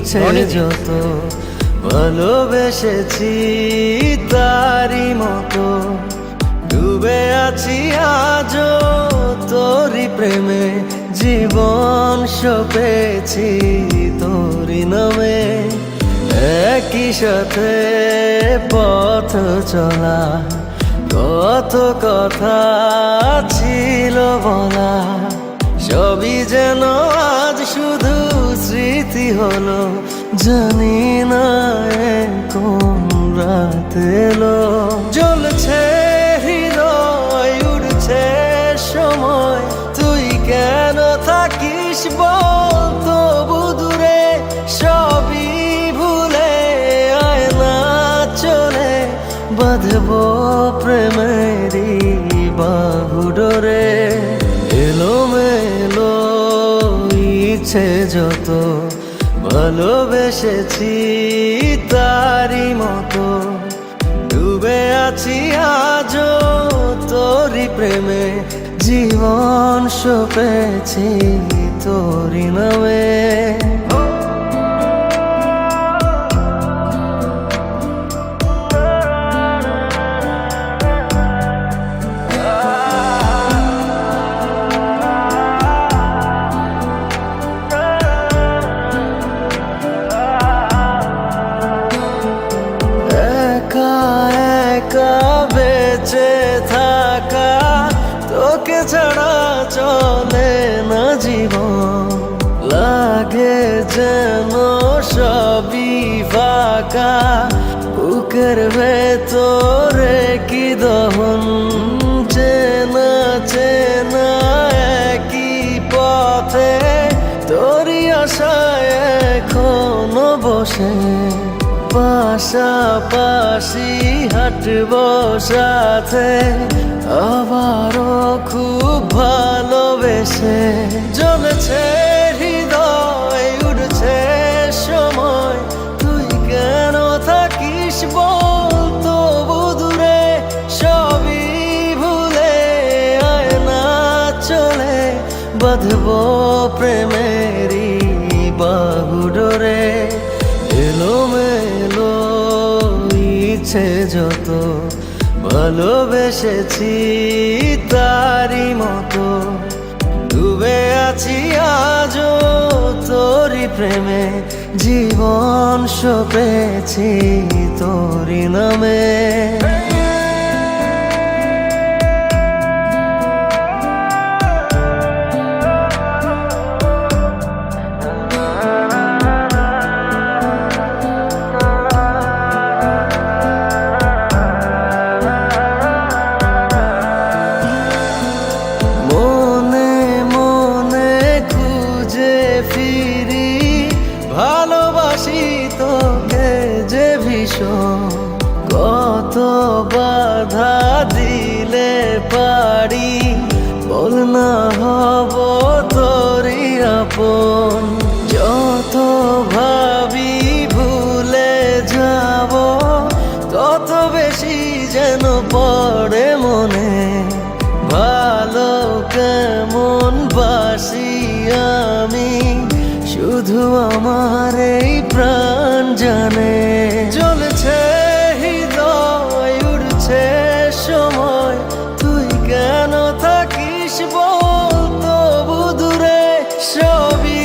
ইচ্ছে যত ভালোবেসেছি তারি মতো ডুবে আছি আজও তোরি প্রেমে জীবন সপেছি তোরি নামে একই সাথে পথ চলা কত কথা ছিল বলা সবই যেন আজ শুধু স্মৃতি হলো জানি না কোন রাত এলো জ্বলছে হৃদয় উড়ছে সময় তুই কেন থাকিস বল তবু দূরে সবই ভুলে আয় না চলে বাঁধবো প্রেমেরই বাহু ডোরে এলোমেলো ইচ্ছে যত ভালোবেসেছি তারি মতো ডুবে আছি আজও তোরি প্রেমে জীবন সপেছি তোরি নামে বেঁচে থাকা তোকে ছাড়া চলে না জীবন লাগে যেন সবই ফাঁকা বুকের ভেতরে কি দহন চেনা চেনা একই পথে তোরই আশায় এখনো বসে পাশাপাশি হাঁটব সাথে আবারও খুব ভালোবেসে জ্বলছে হৃদয় উঠছে সময় তুই কেন থাকিস বল তবু দূরে সবই ভুলে আয় না চলে বাঁধব প্রেমেরই বাহু ডোরে এলোমেলো ইচ্ছে যত ভালোবেসেছি তারি মতো ডুবে আছি আজও তোরি প্রেমে জীবন সপেছি তোরি নামে ভালোবাসি তোকে যে ভীষণ কত বাধা দিলে পারি বল না হব তোরই আপন যত ভাবি ভুলে যাব তত বেশি যেন পড়ে মনে ভালো কেমন বাসি আমি শুধু আমার এই প্রাণ জানে জ্বলছে হৃদয় উড়ছে সময় তুই কেন থাকিস বল তবু দূরে সবই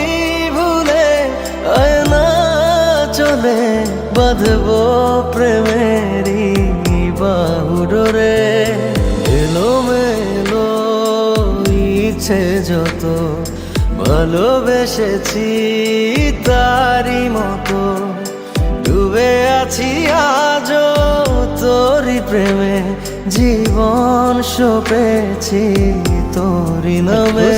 ভুলে আয় না চলে বাঁধব প্রেমেরই বাহু ডোরে এলোমেলো ইচ্ছে যত ভালোবেসেছি তারি মতো ডুবে আছি আজও তোরি প্রেমে জীবন সপেছি তোরি নামে।